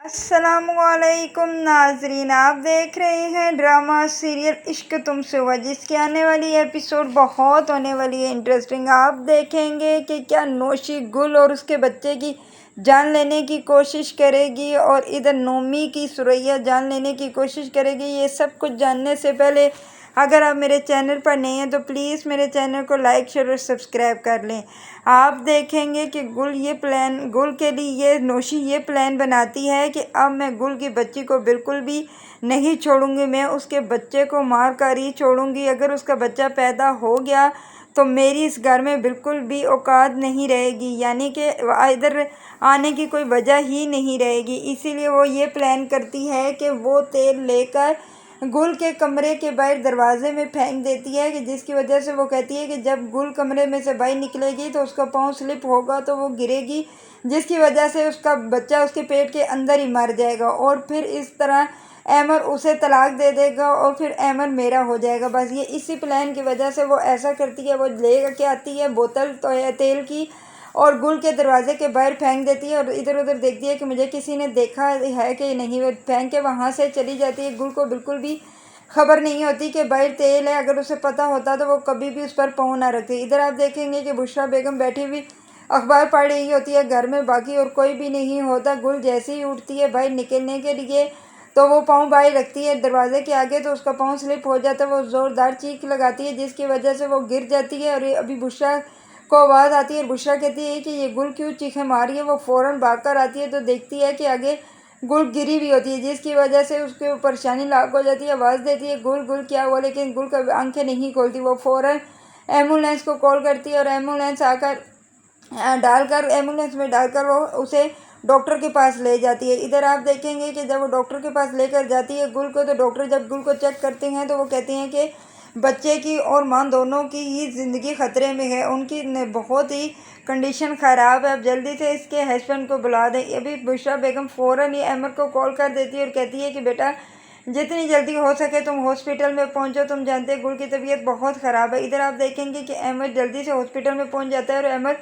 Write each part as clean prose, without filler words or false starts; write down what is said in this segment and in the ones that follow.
अस्सलामुअलैकुम नाजरीन, आप देख रहे हैं ड्रामा सीरियल इश्क तुमसे हुआ, जिसकी आने वाली एपिसोड बहुत होने वाली है इंटरेस्टिंग। आप देखेंगे कि क्या नौशी गुल और उसके बच्चे की जान लेने की कोशिश करेगी और इधर नोमी की सुरैया जान लेने की कोशिश करेगी। ये सब कुछ जानने से पहले अगर आप मेरे चैनल पर नहीं हैं तो प्लीज़ मेरे चैनल को लाइक शेयर और सब्सक्राइब कर लें। आप देखेंगे कि गुल के लिए ये नौशी ये प्लान बनाती है कि अब मैं गुल की बच्ची को बिल्कुल भी नहीं छोड़ूंगी, मैं उसके बच्चे को मार कर ही छोड़ूंगी। अगर उसका बच्चा पैदा हो गया तो मेरी इस घर में बिल्कुल भी औकात नहीं रहेगी, यानी कि इधर आने की कोई वजह ही नहीं रहेगी। इसीलिए वो ये प्लान करती है कि वो तेल लेकर गुल के कमरे के बाहर दरवाजे में फेंक देती है, कि जिसकी वजह से वो कहती है कि जब गुल कमरे में से बाहर निकलेगी तो उसका पाँव स्लिप होगा तो वो गिरेगी, जिसकी वजह से उसका बच्चा उसके पेट के अंदर ही मर जाएगा और फिर इस तरह एमर उसे तलाक दे देगा और फिर एमर मेरा हो जाएगा। बस ये इसी प्लान की वजह से वो ऐसा करती है। वो ले के आती है बोतल तो है तेल की और गुल के दरवाजे के बाहर फेंक देती है और इधर उधर देखती है कि मुझे किसी ने देखा है कि नहीं। वो फेंक के वहाँ से चली जाती है। गुल को बिल्कुल भी खबर नहीं होती कि बाहर तेल है। अगर उसे पता होता तो वो कभी भी उस पर पाँव ना रखती। इधर आप देखेंगे कि बुशरा बेगम बैठी हुई अखबार पढ़ रही होती है घर में, बाकी और कोई भी नहीं होता। गुल जैसे ही उठती है बाहर निकलने के लिए तो वो पाँव बाहर रखती है दरवाजे के आगे, तो उसका पाँव स्लिप हो जाता है। वो ज़ोरदार चीख लगाती है जिसकी वजह से वो गिर जाती है और अभी बुशरा को आवाज़ आती है और बुशरा कहती है कि ये गुल क्यों चीखें मार रही है। वो फ़ौरन भाग कर आती है तो देखती है कि आगे गुल गिरी हुई होती है, जिसकी वजह से उसके परेशानी लाक हो जाती है। आवाज़ देती है गुल गुल क्या हुआ, लेकिन गुल कभी आंखें नहीं खोलती। वो फ़ौरन एम्बुलेंस को कॉल करती है और एम्बुलेंस आकर एम्बुलेंस में डालकर वो उसे डॉक्टर के पास ले जाती है। इधर आप देखेंगे कि जब वो डॉक्टर के पास लेकर जाती है गुल को, तो डॉक्टर जब गुल को चेक करते हैं तो वो कहते हैं कि बच्चे की और मां दोनों की ही ज़िंदगी ख़तरे में है, उनकी बहुत ही कंडीशन ख़राब है। अब जल्दी से इसके हस्बैंड को बुला दें। अभी बुशरा बेगम फ़ौरन ही अहमद को कॉल कर देती है और कहती है कि बेटा जितनी जल्दी हो सके तुम हॉस्पिटल में पहुंचो, तुम जानते गुल की तबीयत बहुत ख़राब है। इधर आप देखेंगे कि अहमद जल्दी से हॉस्पिटल में पहुंच जाता है और अहमद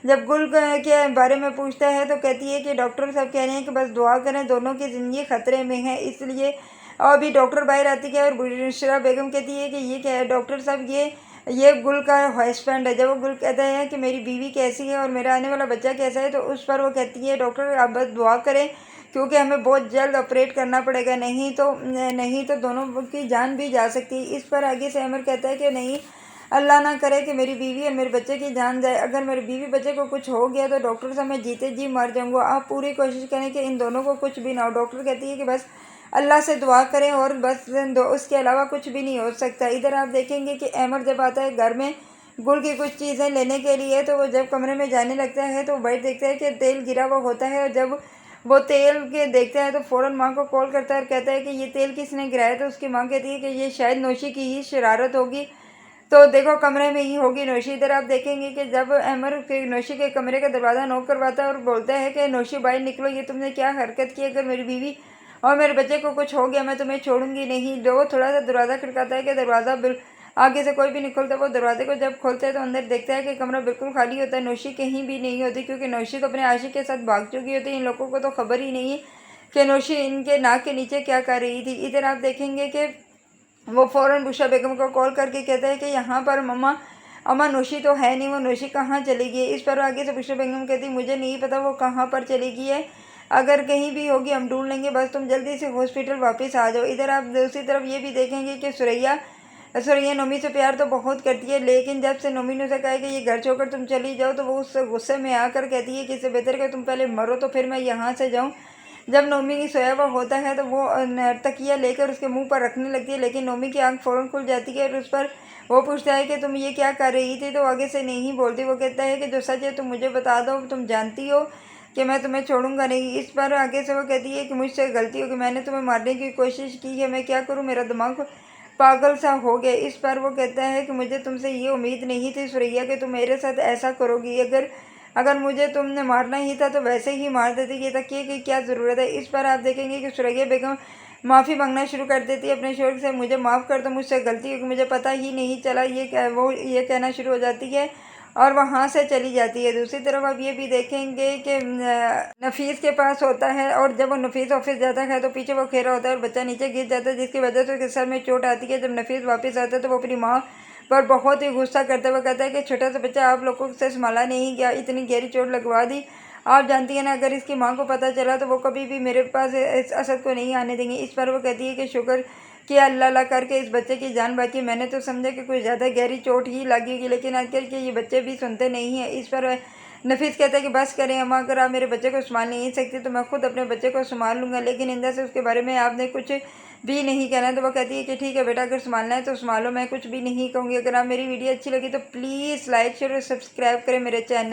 जब गुल के बारे में पूछता है तो कहती है कि डॉक्टर साहब कह रहे हैं कि बस दुआ करें, दोनों की ज़िंदगी ख़तरे में है। इसलिए अभी डॉक्टर बाहर आती है और बुशरा बेगम कहती है कि ये क्या है डॉक्टर साहब, ये गुल का हस्बैंड है। जब वो गुल कहता है कि मेरी बीवी कैसी है और मेरा आने वाला बच्चा कैसा है, तो उस पर वो कहती है डॉक्टर आप बस दुआ करें क्योंकि हमें बहुत जल्द ऑपरेट करना पड़ेगा, नहीं तो दोनों की जान भी जा सकती है। इस पर आगे से अमर कहता है कि नहीं, अल्लाह ना करे कि मेरी बीवी और मेरे बच्चे की जान जाए। अगर मेरे बीवी बच्चे को कुछ हो गया तो डॉक्टर साहब मैं जीते जी मर जाऊँगा। आप पूरी कोशिश करें कि इन दोनों को कुछ भी ना हो। डॉक्टर कहती है कि बस अल्लाह से दुआ करें और बस उसके अलावा कुछ भी नहीं हो सकता। इधर आप देखेंगे कि अहमद जब आता है घर में गुल की कुछ चीज़ें लेने के लिए, तो वो जब कमरे में जाने लगता है तो बाहर देखता है कि तेल गिरा हुआ होता है और जब वो तेल के देखता है तो फ़ौरन माँ को कॉल करता है और कहता है कि ये तेल किसने गिराया। तो उसकी माँ कहती है कि ये शायद नौशी की ही शरारत होगी, तो देखो कमरे में ही होगी नौशी। इधर आप देखेंगे कि जब अमर के नौशी के कमरे का दरवाज़ा नॉक करवाता है और बोलता है कि नौशी बाहर निकलो, ये तुमने क्या हरकत की, अगर मेरी बीवी और मेरे बच्चे को कुछ हो गया मैं तुम्हें छोड़ूंगी नहीं। जो वो थोड़ा सा दरवाज़ा खड़काता है कि दरवाज़ा आगे से कोई भी नहीं खोलता। वो दरवाजे को जब खोलते हैं तो अंदर देखता है कि कमरा बिल्कुल खाली होता है, नौशी कहीं भी नहीं होती, क्योंकि नौशी तो अपने आशिक के साथ भाग चुकी होती है। इन लोगों को तो खबर ही नहीं है कि नौशी इनके नाक के नीचे क्या कर रही थी। इधर आप देखेंगे कि वो फ़ौरन बुशरा बेगम को कॉल करके कहता है कि यहाँ पर मम्मा अम्मा नौशी तो है नहीं, वो नौशी कहाँ चली गई है। इस पर आगे से बुशरा बेगम कहती मुझे नहीं पता वो कहाँ पर चली गई है, अगर कहीं भी होगी हम ढूंढ लेंगे, बस तुम जल्दी से हॉस्पिटल वापस आ जाओ। इधर आप दूसरी तरफ ये भी देखेंगे कि सुरैया नोमी से प्यार तो बहुत करती है, लेकिन जब से नोमी ने उसे कहा कि ये घर छोड़कर तुम चली जाओ तो वो उस गुस्से में आकर कहती है कि इससे बेहतर कि तुम पहले मरो तो फिर मैं यहाँ से जाऊँ। जब नोमी की सोया हुआ होता है तो वो तकिया लेकर उसके मुंह पर रखने लगती है, लेकिन नोमी की आंख फ़ौरन खुल जाती है और उस पर वो पूछता है कि तुम ये क्या कर रही थी, तो आगे से नहीं बोलती। वो कहता है कि जो सच है तुम मुझे बता दो, तुम जानती हो कि मैं तुम्हें छोड़ूंगा नहीं। इस पर आगे से वो कहती है कि मुझसे गलती हो कि मैंने तुम्हें मारने की कोशिश की है, मैं क्या करूँ, मेरा दिमाग पागल सा हो गया। इस पर वो कहता है कि मुझे तुमसे ये उम्मीद नहीं थी सुरैया कि तुम मेरे साथ ऐसा करोगी, अगर मुझे तुमने मारना ही था तो वैसे ही मार देती, ये तकिए की क्या ज़रूरत है। इस पर आप देखेंगे कि सुरैया बेगम माफ़ी मांगना शुरू कर देती है अपने शौहर से, मुझे माफ़ कर दो, मुझसे गलती हो कि मुझे पता ही नहीं चला, ये कहना शुरू हो जाती है और वहाँ से चली जाती है। दूसरी तरफ अब ये भी देखेंगे कि नफीस के पास होता है और जब वो नफीस ऑफिस जाता है तो पीछे वो खेल रहा होता है और बच्चा नीचे गिर जाता है, जिसकी वजह से उसके सर में चोट आती है। जब नफीस वापस आता है तो वो अपनी माँ पर बहुत ही गुस्सा करते हुए कहता है कि छोटा सा बच्चा आप लोगों से संभाला नहीं गया, इतनी गहरी चोट लगवा दी। आप जानती है ना, अगर इसकी माँ को पता चला तो वो कभी भी मेरे पास इस असद को नहीं आने देंगे। इस पर वो कहती है कि शुक्र कि अल्लाह ला करके इस बच्चे की जान बची। मैंने तो समझा कि कोई ज़्यादा गहरी चोट ही लगी होगी, लेकिन आजकल के ये बच्चे भी सुनते नहीं हैं। इस पर नफीस कहता है कि बस करें अम्मा, अगर आप मेरे बच्चे को संभाल नहीं सकती तो मैं खुद अपने बच्चे को संभाल लूँगा, लेकिन इंदा से उसके बारे में आपने कुछ भी नहीं कहना। तो वो कहती है कि ठीक है बेटा, अगर संभालना है तो संभालो, मैं कुछ भी नहीं कहूँगी। अगर आप मेरी वीडियो अच्छी लगी तो प्लीज़ लाइक शेयर और सब्सक्राइब करें मेरे चैनल।